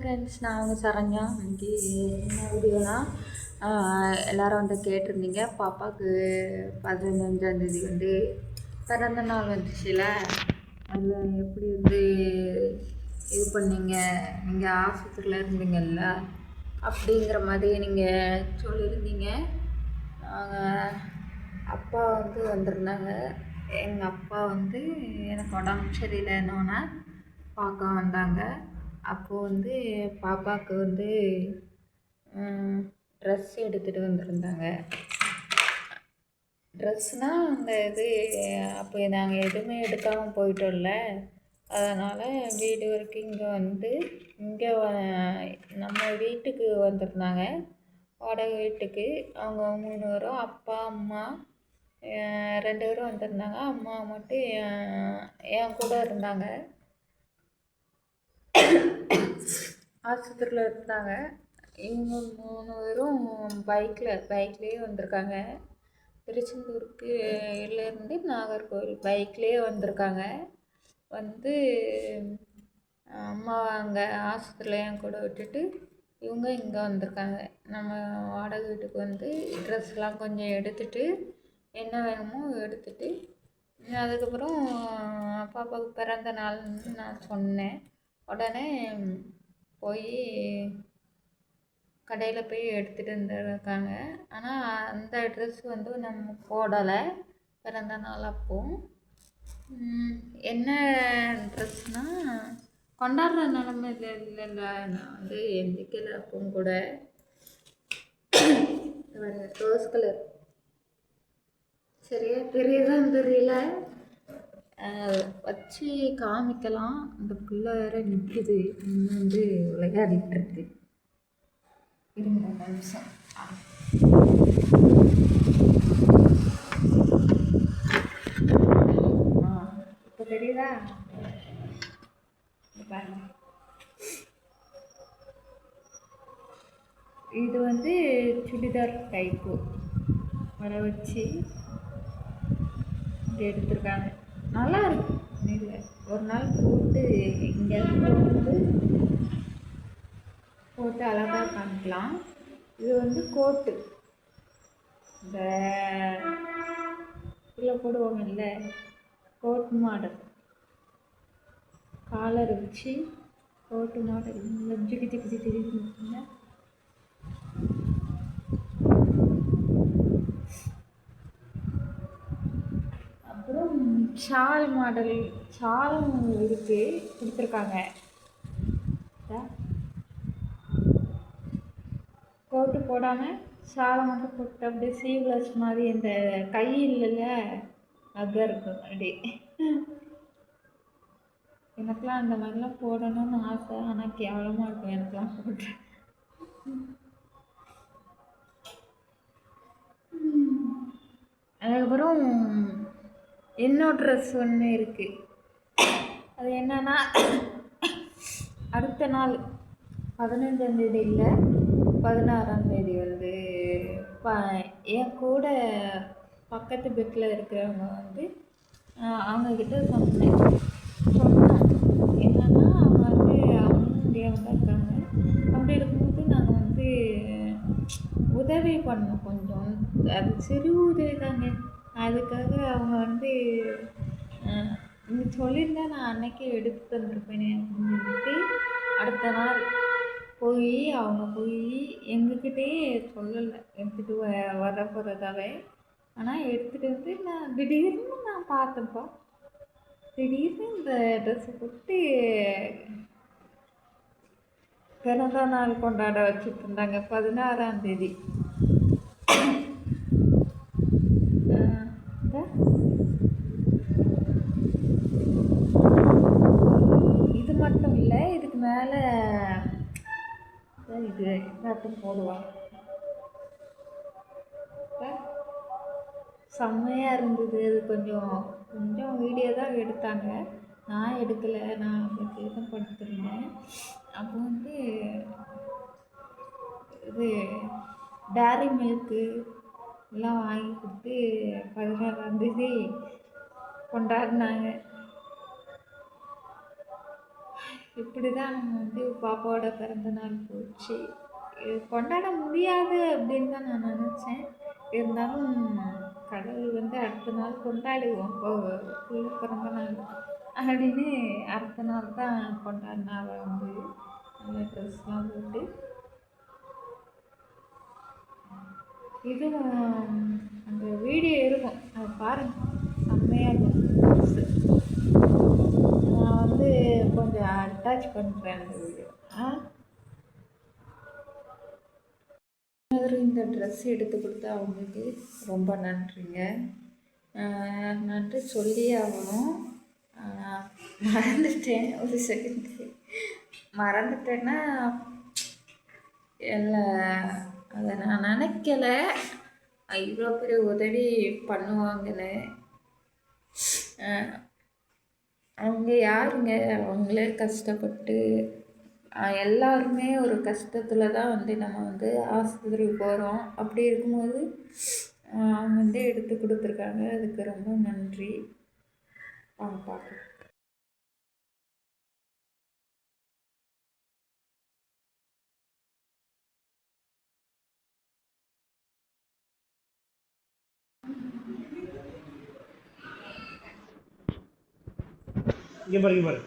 Friends, நான் உங்கள் சரண்யா. இன்னைக்கு என்ன வீடியோனா, எல்லோரும் வந்து கேட்டிருந்தீங்க, பாப்பாவுக்கு 15ஆந்தேதி வந்து பிறந்த நாள் வந்துச்சுல, அதில் எப்படி வந்து இது பண்ணீங்க, நீங்கள் ஆஸ்பத்திரியில் இருந்தீங்கல்ல அப்படிங்கிற மாதிரி நீங்கள் சொல்லியிருந்தீங்க. நாங்கள் அப்பா வந்து வந்திருந்தாங்க. எங்கள் அப்பா வந்து எனக்கு உடம்பு சரியில்லைன்னொன்னே பார்க்க வந்தாங்க. அப்போது வந்து பாப்பாவுக்கு வந்து ட்ரெஸ் எடுத்துகிட்டு வந்திருந்தாங்க. ட்ரெஸ்னால் அந்த இது அப்போ நாங்கள் எதுவுமே எடுக்காமல் போயிட்டோம்ல, அதனால் வீடு வரைக்கும் இங்கே நம்ம வீட்டுக்கு வந்திருந்தாங்க. வாடகை வீட்டுக்கு அவங்க 3 பேரும், அப்பா அம்மா 2 பேரும் வந்திருந்தாங்க. அம்மா மட்டும் என் கூட இருந்தாங்க. ஆஸ்பத்திரியில் இருந்தாங்க. இவங்க 3 பேரும் பைக்லேயே வந்திருக்காங்க. திருச்செந்தூருக்கு இருந்து நாகர்கோவில் பைக்லேயே வந்திருக்காங்க. வந்து அம்மா அங்கே ஆஸ்பத்திரியில் என் கூட விட்டுட்டு இவங்க இங்கே வந்திருக்காங்க. நம்ம வாடகை வீட்டுக்கு வந்து ட்ரெஸ்லாம் கொஞ்சம் எடுத்துகிட்டு என்ன வேணுமோ எடுத்துகிட்டு, அதுக்கப்புறம் பாப்பாவுக்கு பிறந்த நாள்னு நான் சொன்னேன். உடனே போய் கடையில் போய் எடுத்துகிட்டு வந்துருக்காங்க. ஆனால் அந்த ட்ரெஸ் வந்து நம்ம போடலை பிறந்த நாள் அப்போது. என்ன ட்ரெஸ்னால் கொண்டாடுற நிலமையில இல்லைல்ல, நான் வந்து எந்திக்கலை அப்பவும் கூட. ரோஸ் கலர் சரியா பெரியதான் தெரியல, வச்சு காமிக்கலாம். அந்த பிள்ளை வேற நிற்குது, இன்னும் வந்து விளையாடிட்டு இருக்கு. இருங்க 2 நிமிஷம். இப்போ தெரியுதா? பாருங்க, இது வந்து சுடிதார் டைப்பு வர வச்சு இங்கே எடுத்துருக்காங்க. நல்லா இருக்கும். இல்லை ஒரு நாள் போட்டு இங்கேருந்து போட்டு அழகாக காமிக்கலாம். இது வந்து கோட்டு, இந்த இதில் போடுவாங்கல்ல கோட் மாடல், காலர் வச்சு கோட்டு மாடல் ஜிகி ஜிகி ஜிகி ஜிகிங்க. அப்புறம் ஷால் மாடல், ஷாலும் இருக்குது கொடுத்துருக்காங்க. கோட்டு போடாமல் ஷாலை மட்டும் போட்டு அப்படியே சீவ்லெஸ் மாதிரி, இந்த கை இல்லைல்ல அதாக இருக்கும். அப்படி எனக்கெலாம் அந்த மாதிரிலாம் போடணும்னு ஆசை, ஆனால் கேவலமாக இருக்கும் எனக்கெலாம் போட்டு. அதுக்கப்புறம் இன்னொரு ட்ரெஸ் ஒன்று இருக்குது. அது என்னன்னா, அடுத்த நாள் 15ஆந்தேதி இல்லை 16ஆந்தேதி வந்து என் கூட பக்கத்து பெட்டில் இருக்கிறவங்க வந்து அவங்கக்கிட்ட சொன்னேன். என்னன்னா, அவங்க வந்து அவங்க முடியாமல் இருக்காங்க. அப்படி இருக்கும்போது நாங்கள் வந்து உதவி பண்ணோம் கொஞ்சம். அது சிறு உதவி தாங்க. அதுக்காக அவங்க வந்து நீங்கள் சொல்லியிருந்தா நான் அன்னைக்கே எடுத்து தந்துருப்பேனே அப்படின்னு சொல்லிட்டு அடுத்த நாள் அவங்க போய் எங்ககிட்டயே சொல்லலை எடுத்துகிட்டு வர போகிறதாவே. ஆனால் எடுத்துகிட்டு வந்து நான் திடீர்னு பார்த்தேன்ப்பா, திடீர்னு இந்த ட்ரெஸ்ஸை போட்டு பிறந்த நாள் கொண்டாட வச்சுட்டு இருந்தாங்க 16ஆந்தேதி. இது மட்டும் இல்லை, இதுக்கு மேலே இது மட்டும் போடுவாங்க. செம்மையாக இருந்தது. அது கொஞ்சம் வீடியோ தான் எடுத்தாங்க, நான் எடுக்கலை. நான் அப்படியே தான் படுத்திருந்தேன். அப்போ வந்து இது டேரி மில்க்கு எல்லாம் வாங்கி கொடுத்து 16ஆந்தேதி கொண்டாடினாங்க. இப்படி தான் நம்ம வந்து பாப்பாவோட பிறந்த நாள் போச்சு. இது கொண்டாட முடியாது அப்படின்னு தான் நான் நினச்சேன். இருந்தாலும் கடவுள் வந்து அடுத்த நாள் கொண்டாடுவோம். புள்ள பிறந்த நாள் அப்படின்னு அடுத்த நாள் தான் கொண்டாடினா. அவள் வந்து நல்ல ட்ரெஸ்லாம் போட்டு இதுவும் அந்த வீடியோ இருக்கும், அதை பாருங்கள், செம்மையாக இருக்கும் ட்ரெஸ்ஸு. நான் வந்து கொஞ்சம் அட்டாச் பண்ணுறேன் அந்த வீடியோ. இந்த ட்ரெஸ் எடுத்து கொடுத்தா அவங்களுக்கு ரொம்ப நன்றிங்க. நன்றி சொல்லியே ஆகணும். மறந்துட்டேன், ஒரு செகண்ட் மறந்துட்டேன்னா இல்லை, அதை நான் நினைக்கல இவ்வளோ பெரிய உதவி பண்ணுவாங்கன்னு. அவங்க யாருங்க, அவங்களே கஷ்டப்பட்டு எல்லாருமே ஒரு கஷ்டத்தில் தான் வந்து நம்ம வந்து ஆஸ்பத்திரிக்கு போகிறோம். அப்படி இருக்கும்போது அவங்க வந்து எடுத்து கொடுத்துருக்காங்க, அதுக்கு ரொம்ப நன்றி. பார்க்கலாம். இங்கே பாரு